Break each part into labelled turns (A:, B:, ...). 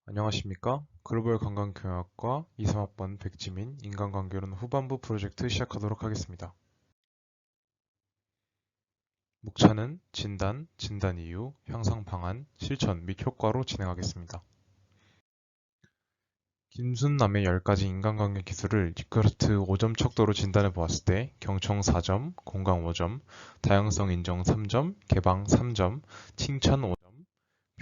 A: 안녕하십니까? 글로벌 관광경영학과 23학번 백지민 인간관계론 후반부 프로젝트 시작하도록 하겠습니다. 목차는 진단, 진단 이유, 향상 방안, 실천 및 효과로 진행하겠습니다. 김순남의 10가지 인간관계 기술을 디크르트 5점 척도로 진단해 보았을 때 경청 4점, 공감 5점, 다양성 인정 3점, 개방 3점, 칭찬 5점,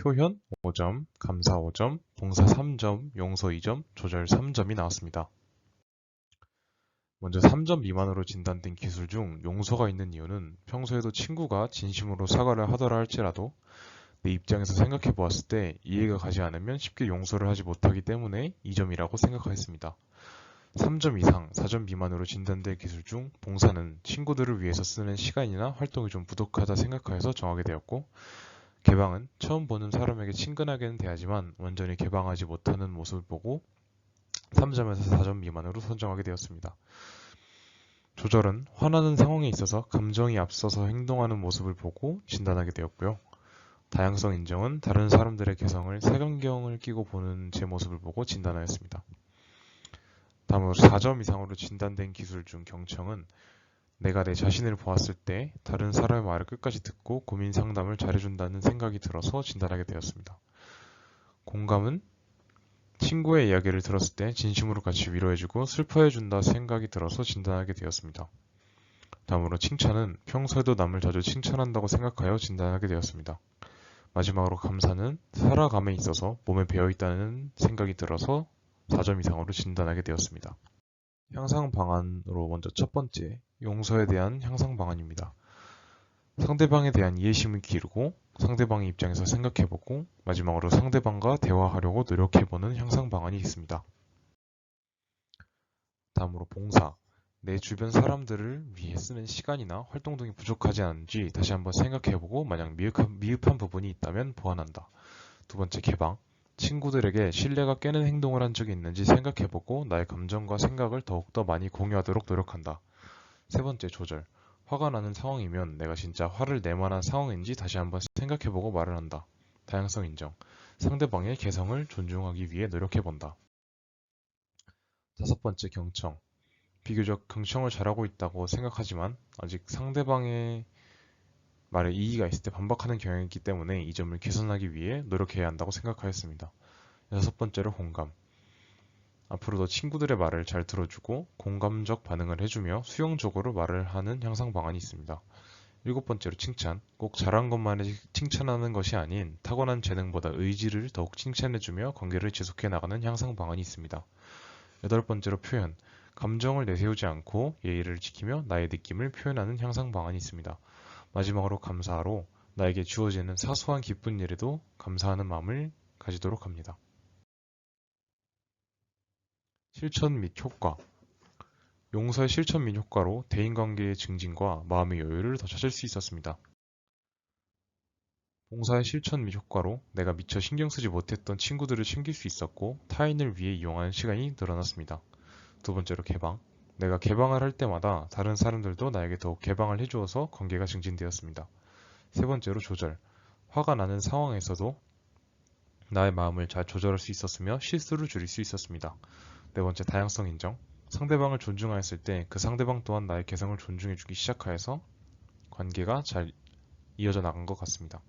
A: 표현 5점, 감사 5점, 봉사 3점, 용서 2점, 조절 3점이 나왔습니다. 먼저 3점 미만으로 진단된 기술 중 용서가 있는 이유는 평소에도 친구가 진심으로 사과를 하더라 할지라도 내 입장에서 생각해 보았을 때 이해가 가지 않으면 쉽게 용서를 하지 못하기 때문에 2점이라고 생각하였습니다. 3점 이상, 4점 미만으로 진단된 기술 중 봉사는 친구들을 위해서 쓰는 시간이나 활동이 좀 부족하다 생각하여서 정하게 되었고, 개방은 처음 보는 사람에게 친근하게는 대하지만 완전히 개방하지 못하는 모습을 보고 3점에서 4점 미만으로 선정하게 되었습니다. 조절은 화나는 상황에 있어서 감정이 앞서서 행동하는 모습을 보고 진단하게 되었고요. 다양성 인정은 다른 사람들의 개성을 색안경을 끼고 보는 제 모습을 보고 진단하였습니다. 다음으로 4점 이상으로 진단된 기술 중 경청은 내가 내 자신을 보았을 때 다른 사람의 말을 끝까지 듣고 고민 상담을 잘해준다는 생각이 들어서 진단하게 되었습니다. 공감은 친구의 이야기를 들었을 때 진심으로 같이 위로해주고 슬퍼해준다 생각이 들어서 진단하게 되었습니다. 다음으로 칭찬은 평소에도 남을 자주 칭찬한다고 생각하여 진단하게 되었습니다. 마지막으로 감사는 살아감에 있어서 몸에 배어있다는 생각이 들어서 4점 이상으로 진단하게 되었습니다. 향상 방안으로 먼저 첫 번째, 용서에 대한 향상 방안입니다. 상대방에 대한 이해심을 기르고 상대방의 입장에서 생각해보고 마지막으로 상대방과 대화하려고 노력해보는 향상 방안이 있습니다. 다음으로 봉사. 내 주변 사람들을 위해 쓰는 시간이나 활동 등이 부족하지 않은지 다시 한번 생각해보고 만약 미흡한 부분이 있다면 보완한다. 두 번째 개방. 친구들에게 신뢰가 깨는 행동을 한 적이 있는지 생각해보고 나의 감정과 생각을 더욱더 많이 공유하도록 노력한다. 세 번째 조절. 화가 나는 상황이면 내가 진짜 화를 낼 만한 상황인지 다시 한번 생각해보고 말을 한다. 다양성 인정. 상대방의 개성을 존중하기 위해 노력해본다. 다섯 번째 경청. 비교적 경청을 잘하고 있다고 생각하지만 아직 상대방의 말에 이의가 있을 때 반박하는 경향이 있기 때문에 이 점을 개선하기 위해 노력해야 한다고 생각하였습니다. 여섯 번째로 공감. 앞으로도 친구들의 말을 잘 들어주고 공감적 반응을 해주며 수용적으로 말을 하는 향상 방안이 있습니다. 일곱 번째로 칭찬. 꼭 잘한 것만 칭찬하는 것이 아닌 타고난 재능보다 의지를 더욱 칭찬해주며 관계를 지속해 나가는 향상 방안이 있습니다. 여덟 번째로 표현. 감정을 내세우지 않고 예의를 지키며 나의 느낌을 표현하는 향상 방안이 있습니다. 마지막으로 감사로 나에게 주어지는 사소한 기쁜 일에도 감사하는 마음을 가지도록 합니다. 실천 및 효과. 용서의 실천 및 효과로 대인관계의 증진과 마음의 여유를 더 찾을 수 있었습니다. 봉사의 실천 및 효과로 내가 미처 신경 쓰지 못했던 친구들을 챙길 수 있었고 타인을 위해 이용하는 시간이 늘어났습니다. 두 번째로 개방. 내가 개방을 할 때마다 다른 사람들도 나에게 더욱 개방을 해주어서 관계가 증진되었습니다. 세 번째로 조절. 화가 나는 상황에서도 나의 마음을 잘 조절할 수 있었으며 실수를 줄일 수 있었습니다. 네 번째 다양성 인정. 상대방을 존중하였을 때 그 상대방 또한 나의 개성을 존중해주기 시작하여서 관계가 잘 이어져 나간 것 같습니다.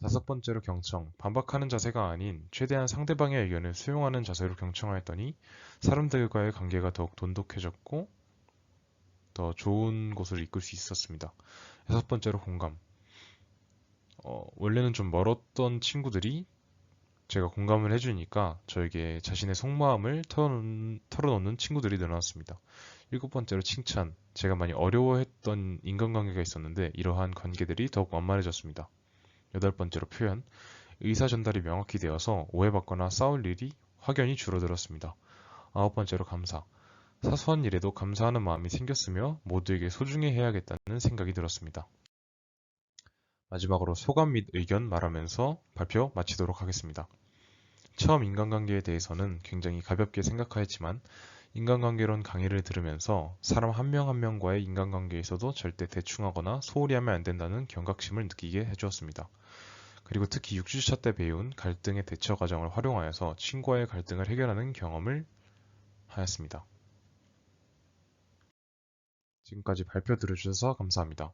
A: 다섯 번째로 경청. 반박하는 자세가 아닌 최대한 상대방의 의견을 수용하는 자세로 경청하였더니 사람들과의 관계가 더욱 돈독해졌고 더 좋은 곳으로 이끌 수 있었습니다. 여섯 번째로 공감. 원래는 좀 멀었던 친구들이 제가 공감을 해주니까 저에게 자신의 속마음을 털어놓는 친구들이 늘어났습니다. 일곱 번째로 칭찬. 제가 많이 어려워했던 인간관계가 있었는데 이러한 관계들이 더욱 완만해졌습니다. 여덟 번째로 표현. 의사 전달이 명확히 되어서 오해받거나 싸울 일이 확연히 줄어들었습니다. 아홉 번째로 감사. 사소한 일에도 감사하는 마음이 생겼으며 모두에게 소중히 해야겠다는 생각이 들었습니다. 마지막으로 소감 및 의견 말하면서 발표 마치도록 하겠습니다. 처음 인간관계에 대해서는 굉장히 가볍게 생각하였지만 인간관계론 강의를 들으면서 사람 한 명 한 명과의 인간관계에서도 절대 대충하거나 소홀히 하면 안 된다는 경각심을 느끼게 해주었습니다. 그리고 특히 6주차 때 배운 갈등의 대처 과정을 활용하여서 친구와의 갈등을 해결하는 경험을 하였습니다. 지금까지 발표 들어주셔서 감사합니다.